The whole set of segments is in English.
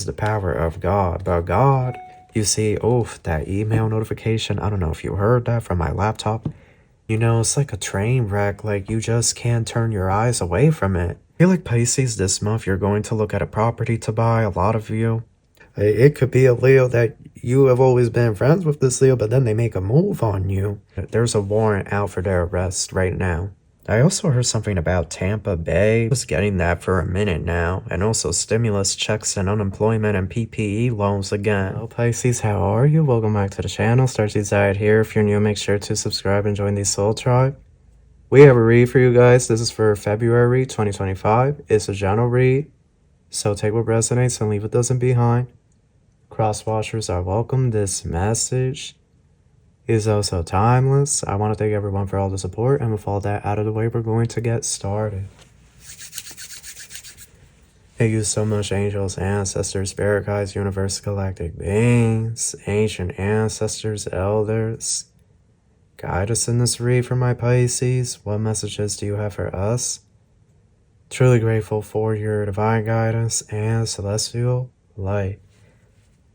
the power of God. But God, you see, that email notification, I don't know if you heard that from my laptop. You know, it's like a train wreck, like you just can't turn your eyes away from it. I feel like Pisces, this month you're going to look at a property to buy, a lot of you. It could be a Leo that you have always been friends with this Leo, but then they make a move on you. There's a warrant out for their arrest right now. I also heard something about Tampa Bay. I was getting that for a minute now. And also stimulus checks and unemployment and PPE loans again. Hello Pisces, how are you? Welcome back to the channel. Starseed Diet here. If you're new, make sure to subscribe and join the Soul Tribe. We have a read for you guys. This is for February 2025. It's a general read, so take what resonates and leave what doesn't behind. Crosswatchers are welcome. This message is also timeless. I want to thank everyone for all the support, and with all that out of the way, we're going to get started. Thank you so much, angels, ancestors, spirit guides, universe, galactic beings, ancient ancestors, elders. Guide us in this read for my Pisces. What messages do you have for us? Truly grateful for your divine guidance and celestial light.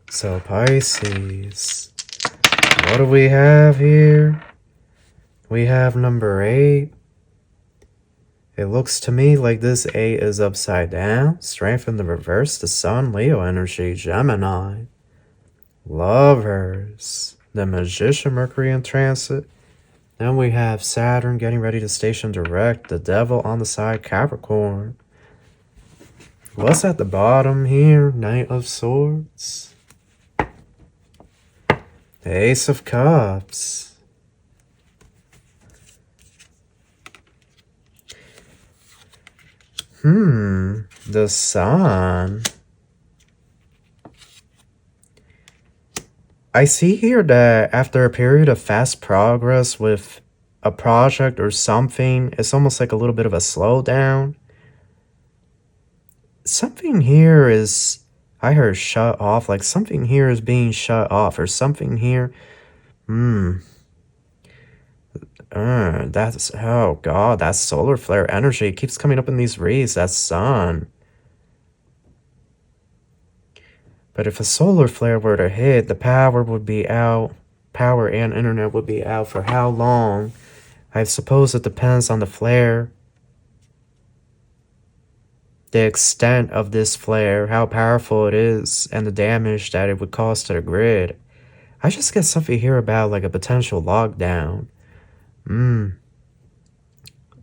So Pisces, what do we have here? We have number 8. It looks to me like this 8 is upside down. Strength in the reverse, the Sun, Leo energy, Gemini. Lovers, the Magician, Mercury in transit. Then we have Saturn getting ready to station direct, the Devil on the side, Capricorn. What's at the bottom here? Knight of Swords. The Ace of Cups. The Sun. I see here that after a period of fast progress with a project or something, it's almost like a little bit of a slowdown. Something here is, I heard shut off, like something here is being shut off or something here. That's, oh god, that's solar flare energy. It keeps coming up in these reads. That's Sun. But if a solar flare were to hit, the power would be out. Power and internet would be out for how long? I suppose it depends on the flare. The extent of this flare, how powerful it is, and the damage that it would cause to the grid. I just get something here about like a potential lockdown.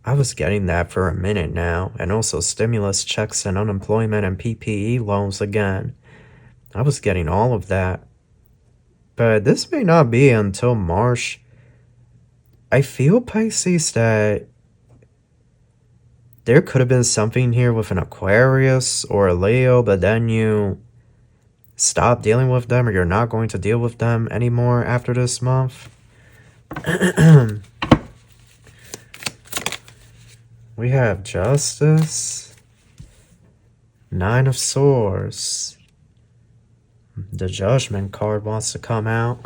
I was getting that for a minute now, and also stimulus checks and unemployment and PPE loans again. I was getting all of that. But this may not be until March. I feel, Pisces, that there could have been something here with an Aquarius or a Leo, but then you stop dealing with them, or you're not going to deal with them anymore after this month. We have Justice, 9 of Swords. The Judgment card wants to come out.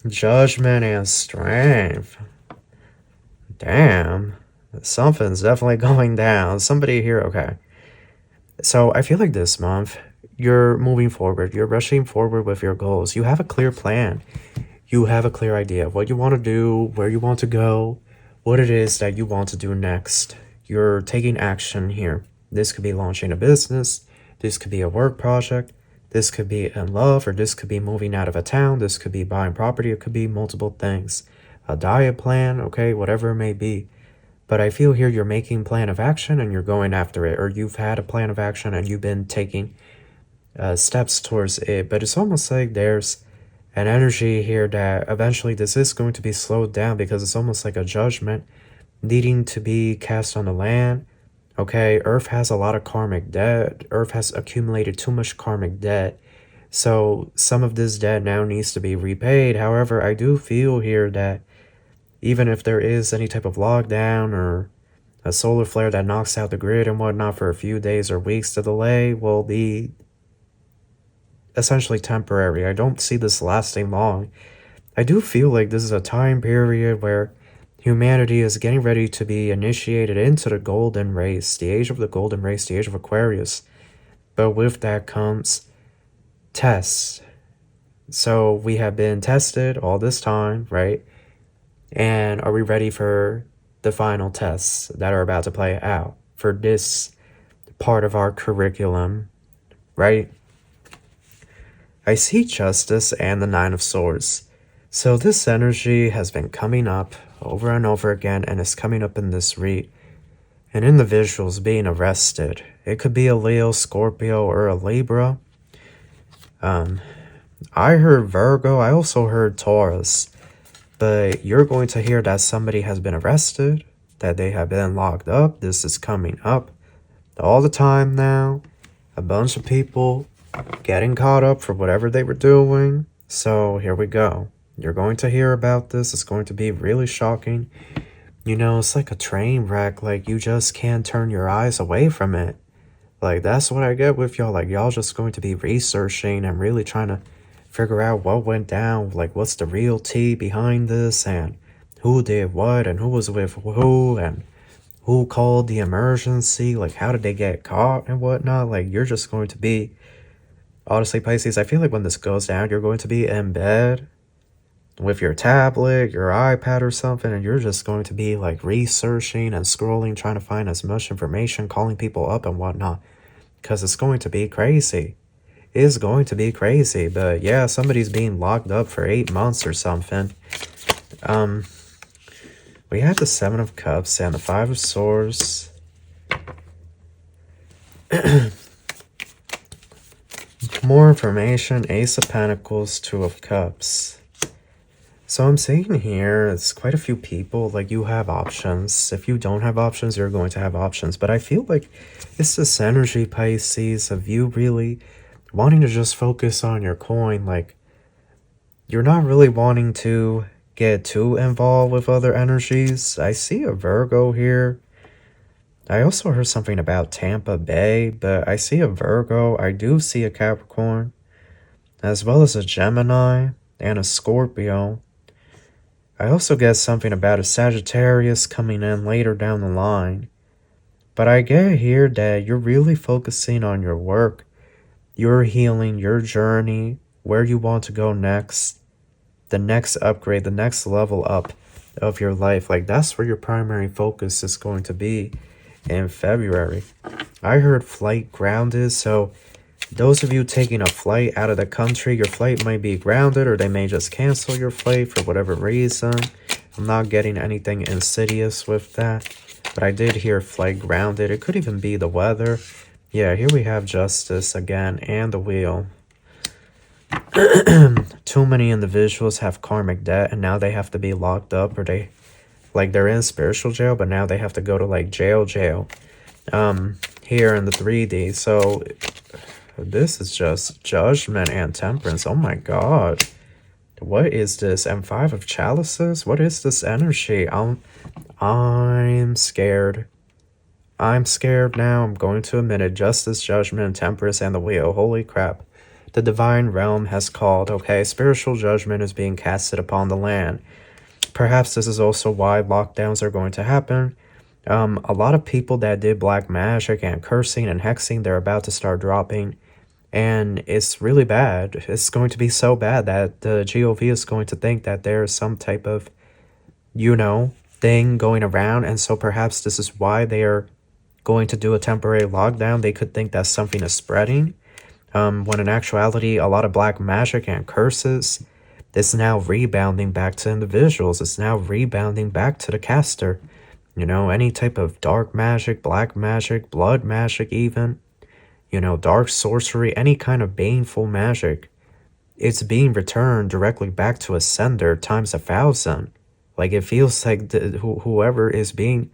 Judgment and Strength. Damn. Something's definitely going down. Somebody here, okay. So I feel like this month, you're moving forward. You're rushing forward with your goals. You have a clear plan. You have a clear idea of what you want to do, where you want to go, what it is that you want to do next. You're taking action here. This could be launching a business. This could be a work project. This could be in love, or this could be moving out of a town. This could be buying property. It could be multiple things. A diet plan, okay, whatever it may be. But I feel here you're making plan of action and you're going after it, or you've had a plan of action and you've been taking steps towards it. But it's almost like there's an energy here that eventually this is going to be slowed down, because it's almost like a judgment needing to be cast on the land. Okay, Earth has a lot of karmic debt. Earth has accumulated too much karmic debt. So some of this debt now needs to be repaid. However, I do feel here that even if there is any type of lockdown or a solar flare that knocks out the grid and whatnot for a few days or weeks, the delay will be essentially temporary. I don't see this lasting long. I do feel like this is a time period where Humanity is getting ready to be initiated into the golden race, the age of the golden race, the age of Aquarius. But with that comes tests. So we have been tested all this time, right? And are we ready for the final tests that are about to play out for this part of our curriculum, right? I see Justice and the Nine of Swords. So this energy has been coming up over and over again, and it's coming up in this read. And individuals being arrested. It could be a Leo, Scorpio, or a Libra. I heard Virgo. I also heard Taurus. But you're going to hear that somebody has been arrested, that they have been locked up. This is coming up all the time now. A bunch of people getting caught up for whatever they were doing. So here we go. You're going to hear about this. It's going to be really shocking. You know, it's like a train wreck. Like, you just can't turn your eyes away from it. Like, that's what I get with y'all. Like, y'all just going to be researching and really trying to figure out what went down. Like, what's the real tea behind this, and who did what, and who was with who, and who called the emergency. Like, how did they get caught and whatnot. Like, you're just going to be, honestly, Pisces, I feel like when this goes down, you're going to be in bed with your tablet, your iPad or something, and you're just going to be like researching and scrolling, trying to find as much information, calling people up and whatnot, because it's going to be crazy. It is going to be crazy. But yeah, somebody's being locked up for 8 months or something. We have the Seven of Cups and the Five of Swords. More information, Ace of Pentacles, Two of Cups. So I'm seeing here, it's quite a few people, like, you have options. If you don't have options, you're going to have options. But I feel like it's this energy, Pisces, of you really wanting to just focus on your coin. Like, you're not really wanting to get too involved with other energies. I see a Virgo here. I also heard something about Tampa Bay, but I see a Virgo. I do see a Capricorn, as well as a Gemini and a Scorpio. I also get something about a Sagittarius coming in later down the line. But I get here that you're really focusing on your work, your healing, your journey, where you want to go next, the next upgrade, the next level up of your life. Like, that's where your primary focus is going to be in February. I heard flight grounded, so those of you taking a flight out of the country, your flight might be grounded, or they may just cancel your flight for whatever reason. I'm not getting anything insidious with that, but I did hear flight grounded. It could even be the weather. Yeah, here we have Justice again and the Wheel. Too many individuals have karmic debt, and now they have to be locked up, or they're in spiritual jail, but now they have to go to like jail here in the 3D. So this is just Judgment and Temperance. Oh my god. What is this? And Five of Chalices? What is this energy? I'm scared. I'm scared now. I'm going to admit it. Justice, Judgment, Temperance, and the Wheel. Holy crap. The Divine Realm has called. Okay, spiritual judgment is being casted upon the land. Perhaps this is also why lockdowns are going to happen. A lot of people that did black magic and cursing and hexing, they're about to start dropping. And it's really bad. It's going to be so bad that the GOV is going to think that there's some type of, thing going around. And so perhaps this is why they are going to do a temporary lockdown. They could think that something is spreading. When in actuality, a lot of black magic and curses is now rebounding back to individuals. It's now rebounding back to the caster. Any type of dark magic, black magic, blood magic even. Dark sorcery, any kind of baneful magic, it's being returned directly back to a sender times 1,000. Like, it feels like whoever is being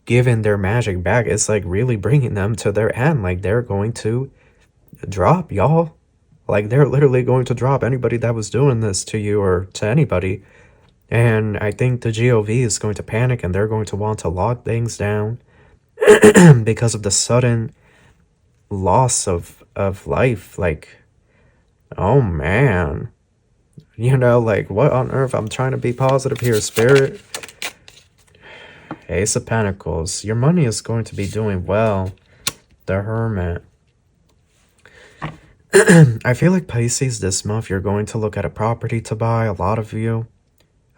given their magic back, it's like really bringing them to their end. Like, they're going to drop y'all. Like, they're literally going to drop anybody that was doing this to you or to anybody. And I think the GOV is going to panic, and they're going to want to lock things down because of the sudden loss of life. Like, oh man, like, what on earth? I'm trying to be positive here, Spirit. Ace of Pentacles. Your money is going to be doing well. The Hermit. I feel like Pisces this month, you're going to look at a property to buy, a lot of you.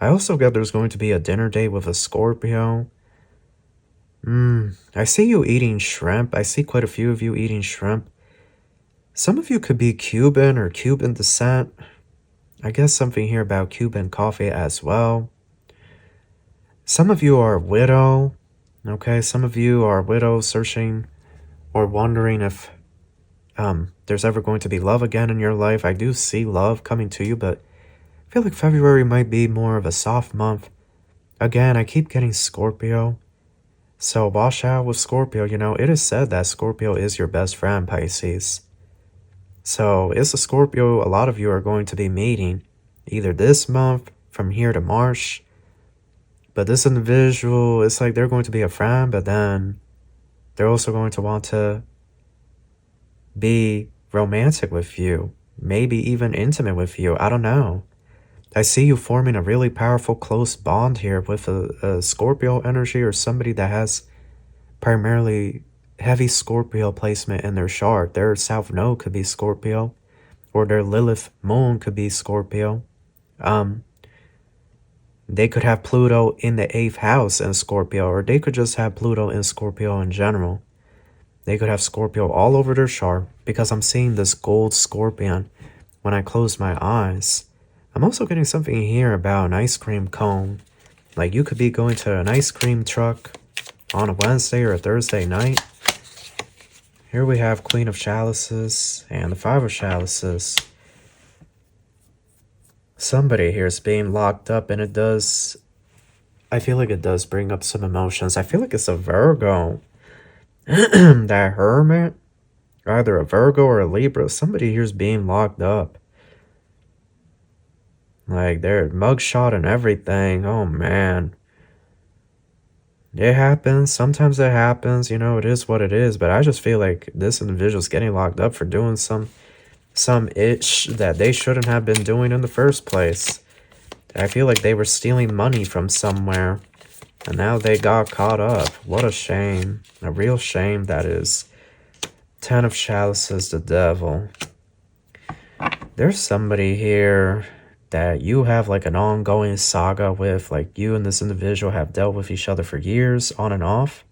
I also get there's going to be a dinner date with a Scorpio. I see you eating shrimp. I see quite a few of you eating shrimp. Some of you could be Cuban or Cuban descent. I guess something here about Cuban coffee as well. Some of you are a widow. Okay, some of you are widows searching or wondering if there's ever going to be love again in your life. I do see love coming to you, but I feel like February might be more of a soft month. Again, I keep getting Scorpio. So watch out with Scorpio. You know, it is said that Scorpio is your best friend, Pisces. So it's a Scorpio a lot of you are going to be meeting either this month, from here to March. But this individual, it's like they're going to be a friend, but then they're also going to want to be romantic with you. Maybe even intimate with you. I don't know. I see you forming a really powerful, close bond here with a Scorpio energy or somebody that has primarily heavy Scorpio placement in their chart. Their South Node could be Scorpio, or their Lilith Moon could be Scorpio. They could have Pluto in the 8th house in Scorpio, or they could just have Pluto in Scorpio in general. They could have Scorpio all over their chart, because I'm seeing this gold scorpion when I close my eyes. I'm also getting something here about an ice cream cone. Like you could be going to an ice cream truck on a Wednesday or a Thursday night. Here we have Queen of Chalices and the Five of Chalices. Somebody here is being locked up, and it does... I feel like it does bring up some emotions. I feel like it's a Virgo. That Hermit. Either a Virgo or a Libra. Somebody here is being locked up. Like, their mugshot and everything. Oh, man. It happens. Sometimes it happens. You know, it is what it is. But I just feel like this individual's getting locked up for doing some itch that they shouldn't have been doing in the first place. I feel like they were stealing money from somewhere. And now they got caught up. What a shame. A real shame, that is. 10 of Chalices, the Devil. There's somebody here that you have like an ongoing saga with, like you and this individual have dealt with each other for years, on and off.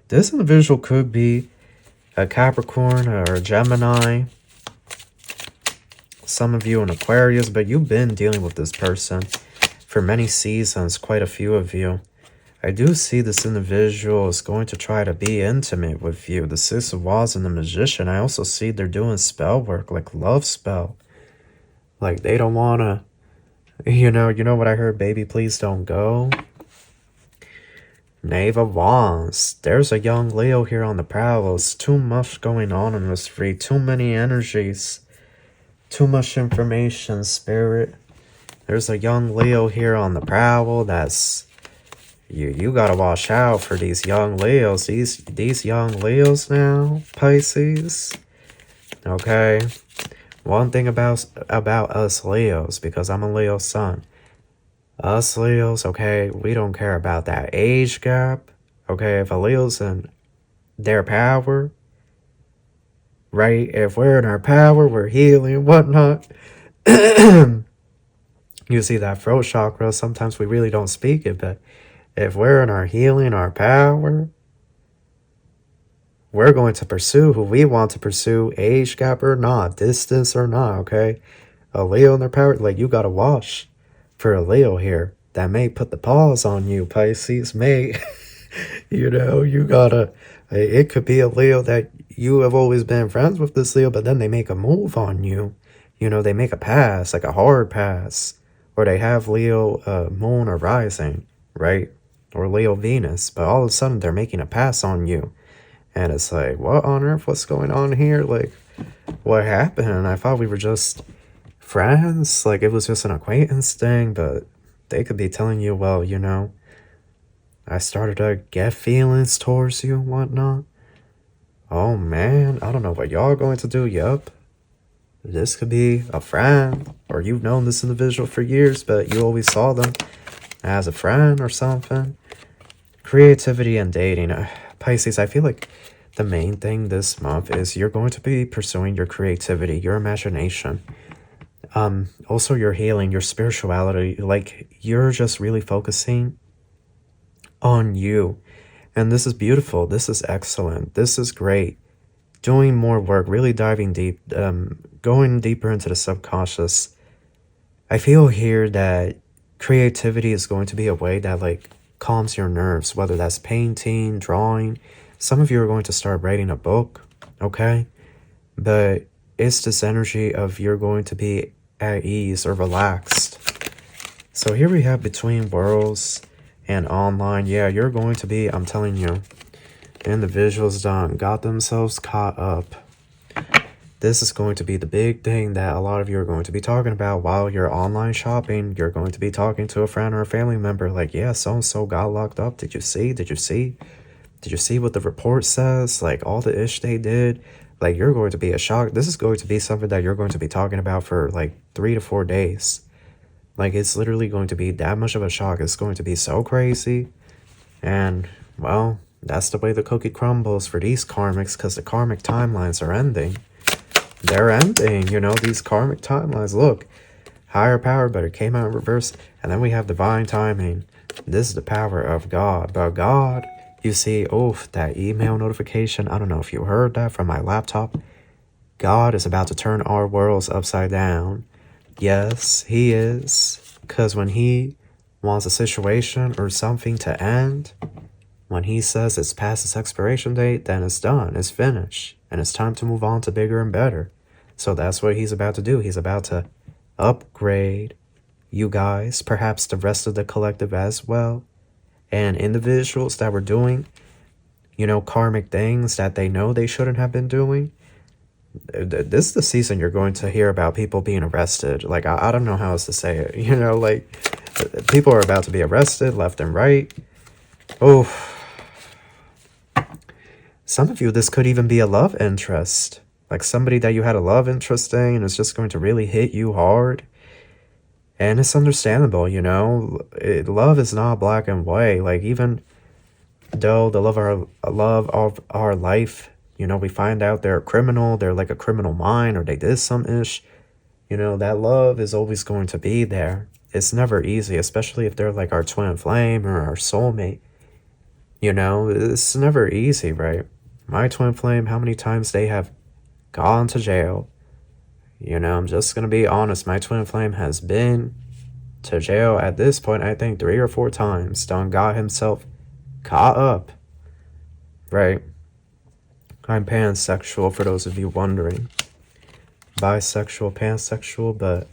This individual could be a Capricorn or a Gemini. Some of you an Aquarius, but you've been dealing with this person for many seasons, quite a few of you. I do see this individual is going to try to be intimate with you. The Six of Wands and the Magician. I also see they're doing spell work, like love spell. Like, they don't want to, you know what I heard, baby, please don't go. Knave of Wands. There's a young Leo here on the prowl. It's too much going on in this read. Too many energies. Too much information, Spirit. There's a young Leo here on the prowl. That's, you gotta watch out for these young Leos. These young Leos now, Pisces. Okay. One thing about us Leos, because I'm a Leo sun. Us Leos, okay, we don't care about that age gap. Okay, if a Leo's in their power, right? If we're in our power, we're healing and whatnot. You see that throat chakra, sometimes we really don't speak it, but if we're in our healing, our power, we're going to pursue who we want to pursue, age gap or not, distance or not, okay? A Leo in their power, like, you gotta watch for a Leo here that may put the pause on you, Pisces, may. You know, you gotta, it could be a Leo that you have always been friends with this Leo, but then they make a move on you. You know, they make a pass, like a hard pass. Or they have Leo moon or rising, right? Or Leo Venus, but all of a sudden they're making a pass on you. And it's like, what on earth? What's going on here? Like, what happened? I thought we were just friends. Like, it was just an acquaintance thing. But they could be telling you, well, you know, I started to get feelings towards you and whatnot. Oh, man. I don't know what y'all are going to do. Yup. This could be a friend. Or you've known this individual for years, but you always saw them as a friend or something. Creativity and dating. Pisces, I feel like the main thing this month is you're going to be pursuing your creativity, your imagination. Also your healing, your spirituality. Like, you're just really focusing on you. And this is beautiful. This is excellent. This is great. Doing more work, really diving deep, going deeper into the subconscious. I feel here that creativity is going to be a way that, like, calms your nerves, whether that's painting, drawing. Some of you are going to start writing a book, okay? But it's this energy of you're going to be at ease or relaxed. So here we have between worlds and online. Yeah, you're going to be, I'm telling you, individuals done got themselves caught up. This is going to be the big thing that a lot of you are going to be talking about while you're online shopping. You're going to be talking to a friend or a family member like, yeah, so-and-so got locked up. Did you see? Did you see? Did you see what the report says? Like, all the ish they did. Like, you're going to be a shock. This is going to be something that you're going to be talking about for like 3 to 4 days. Like, it's literally going to be that much of a shock. It's going to be so crazy. And, well, that's the way the cookie crumbles for these karmics, because the karmic timelines are ending. They're ending, you know, these karmic timelines. Look, higher power, but it came out in reverse. And then we have divine timing. This is the power of God. But God, you see, that email notification. I don't know if you heard that from my laptop. God is about to turn our worlds upside down. Yes, he is. Because when he wants a situation or something to end, when he says it's past its expiration date, then it's done. It's finished. And it's time to move on to bigger and better. So that's what he's about to do. He's about to upgrade you guys, perhaps the rest of the collective as well. And individuals that were doing, you know, karmic things that they know they shouldn't have been doing. This is the season you're going to hear about people being arrested. Like, I don't know how else to say it. You know, like, people are about to be arrested left and right. Some of you, this could even be a love interest. Like, somebody that you had a love interest in and it's just going to really hit you hard. And it's understandable, you know. Love is not black and white. Like, even though the love of our life, you know, we find out they're a criminal, they're like a criminal mind, or they did some ish, you know, that love is always going to be there. It's never easy, especially if they're like our twin flame or our soulmate. You know, it's never easy, right? My twin flame, how many times they have gone to jail. You know, I'm just going to be honest. My twin flame has been to jail at this point, I think 3 or 4 times. Done got himself caught up. Right? I'm pansexual, for those of you wondering. Bisexual, pansexual, but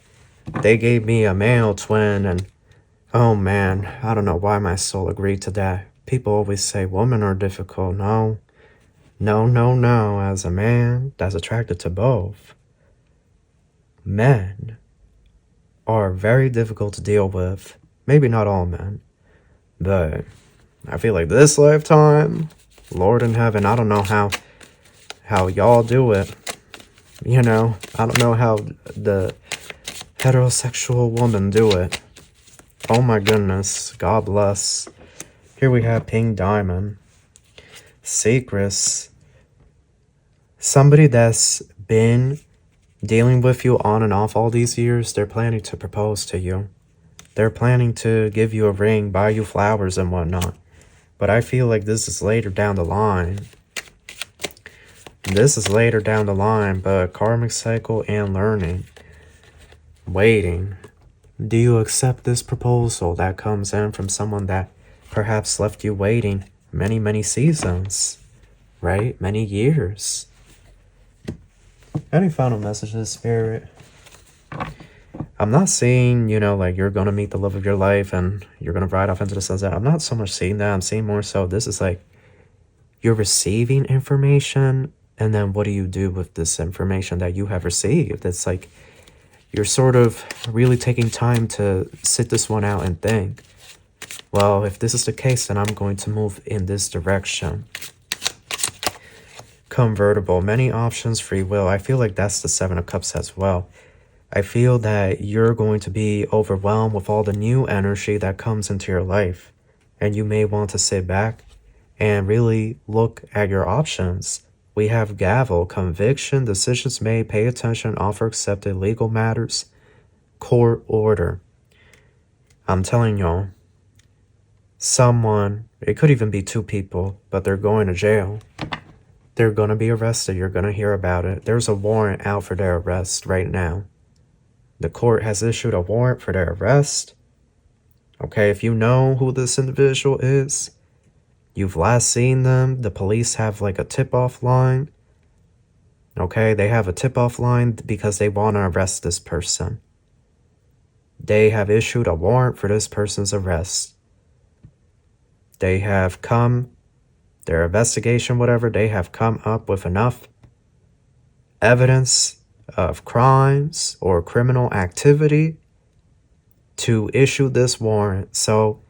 they gave me a male twin, and oh man, I don't know why my soul agreed to that. People always say women are difficult. No. As a man that's attracted to both, men are very difficult to deal with. Maybe not all men, but I feel like this lifetime, Lord in heaven, I don't know how y'all do it. You know, I don't know how the heterosexual woman do it. Oh my goodness, God bless. Here we have Pink Diamond. Secrets. Somebody that's been dealing with you on and off all these years, they're planning to propose to you. They're planning to give you a ring, buy you flowers and whatnot. But I feel like this is later down the line. This is later down the line, but karmic cycle and learning. Waiting. Do you accept this proposal that comes in from someone that perhaps left you waiting many seasons, right? Many years. Any final messages, Spirit? I'm not seeing, you know, like you're going to meet the love of your life and you're going to ride off into the sunset. I'm not so much seeing that. I'm seeing more so this is like you're receiving information, and then what do you do with this information that you have received? It's like you're sort of really taking time to sit this one out and think, well, if this is the case, then I'm going to move in this direction. Convertible, many options, free will. I feel like that's the 7 of Cups as well. I feel that you're going to be overwhelmed with all the new energy that comes into your life. And you may want to sit back and really look at your options. We have gavel, conviction, decisions made, pay attention, offer accepted, legal matters, court order. I'm telling y'all, someone, it could even be 2 people, but they're going to jail. They're going to be arrested. You're going to hear about it. There's a warrant out for their arrest right now. The court has issued a warrant for their arrest. Okay, if you know who this individual is, you've last seen them, the police have like a tip-off line. Okay, they have a tip-off line because they want to arrest this person. They have issued a warrant for this person's arrest. They have come, their investigation, whatever, they have come up with enough evidence of crimes or criminal activity to issue this warrant. So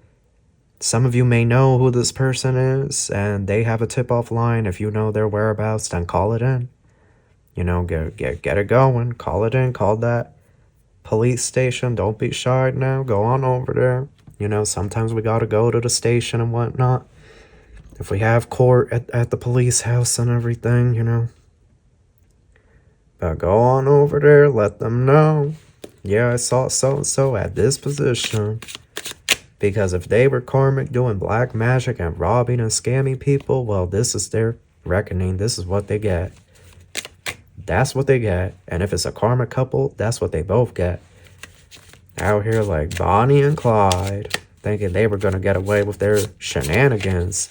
some of you may know who this person is and they have a tip-off line. If you know their whereabouts, then call it in. You know, get it going. Call it in. Call that police station. Don't be shy now. Go on over there. You know, sometimes we gotta go to the station and whatnot. If we have court at the police house and everything, you know. But go on over there. Let them know. Yeah, I saw so-and-so at this position. Because if they were karmic doing black magic and robbing and scamming people, well, this is their reckoning. This is what they get. That's what they get. And if it's a karmic couple, that's what they both get. Out here like Bonnie and Clyde, thinking they were going to get away with their shenanigans.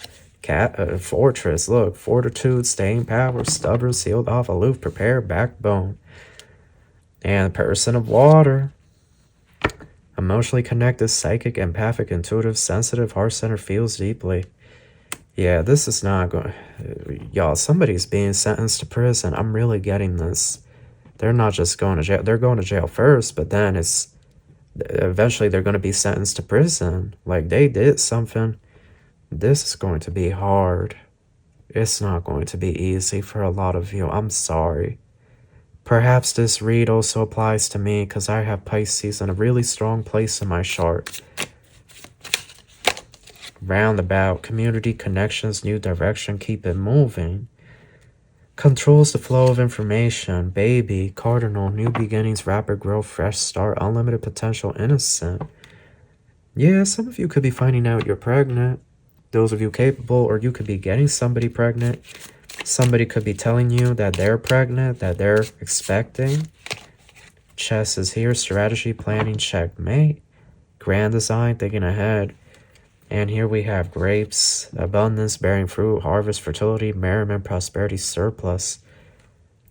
Fortress, look, fortitude, staying power, stubborn, sealed off, aloof, prepared, backbone. And person of water. Emotionally connected, psychic, empathic, intuitive, sensitive, heart-centered, feels deeply. Yeah, this is not going... Y'all, somebody's being sentenced to prison. I'm really getting this. They're not just going to jail. They're going to jail first, but then it's... Eventually, they're going to be sentenced to prison. Like, they did something. This is going to be hard. It's not going to be easy for a lot of you. I'm sorry. Perhaps this read also applies to me because I have Pisces in a really strong place in my chart. Roundabout, community, connections, new direction, keep it moving. Controls the flow of information, baby, cardinal, new beginnings, rapid growth, fresh start, unlimited potential, innocent. Yeah, some of you could be finding out you're pregnant. Those of you capable, or you could be getting somebody pregnant. Somebody could be telling you that they're pregnant, that they're expecting. Chess is here, strategy, planning, checkmate. Grand design, thinking ahead. And here we have grapes, abundance, bearing fruit, harvest, fertility, merriment, prosperity, surplus.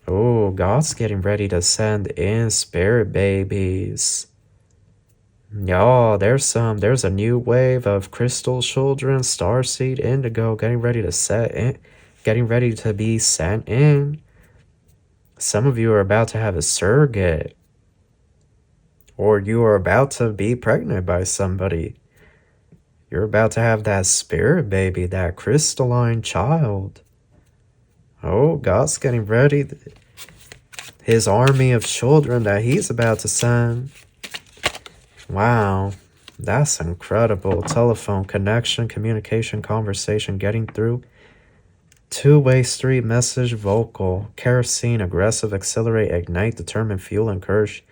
Oh, God's getting ready to send in spirit babies. Y'all, there's a new wave of crystal children, starseed, indigo, getting ready to be sent in. Some of you are about to have a surrogate. Or you are about to be pregnant by somebody. You're about to have that spirit baby, that crystalline child. Oh, God's getting ready. His army of children that he's about to send. Wow, that's incredible. Telephone, connection, communication, conversation, getting through. Two-way street message, vocal, kerosene, aggressive, accelerate, ignite, determine, fuel, encourage,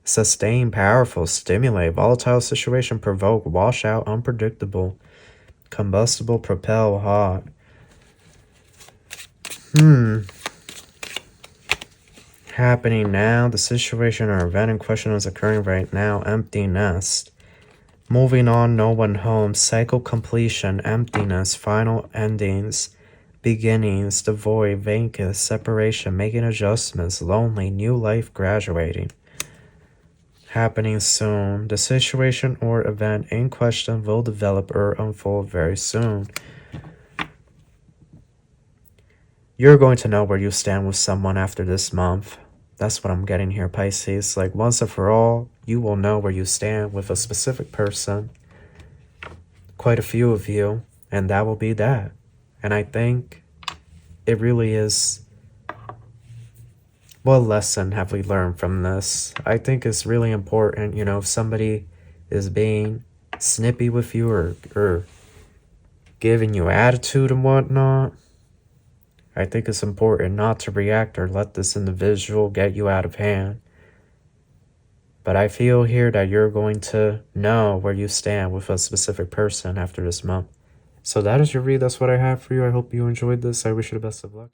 sustain, powerful, stimulate, volatile situation, provoke, wash out, unpredictable, combustible, propel, hot. Happening now, the situation or event in question is occurring right now, empty nest. Moving on, no one home, cycle completion, emptiness, final endings, beginnings, the void, vacant, separation, making adjustments, lonely, new life, graduating. Happening soon. The situation or event in question will develop or unfold very soon. You're going to know where you stand with someone after this month. That's what I'm getting here, Pisces. Like, once and for all, you will know where you stand with a specific person. Quite a few of you. And that will be that. And I think it really is what lesson have we learned from this? I think it's really important, you know, if somebody is being snippy with you or giving you attitude and whatnot, I think it's important not to react or let this individual get you out of hand. But I feel here that you're going to know where you stand with a specific person after this month. So that is your read. That's what I have for you. I hope you enjoyed this. I wish you the best of luck.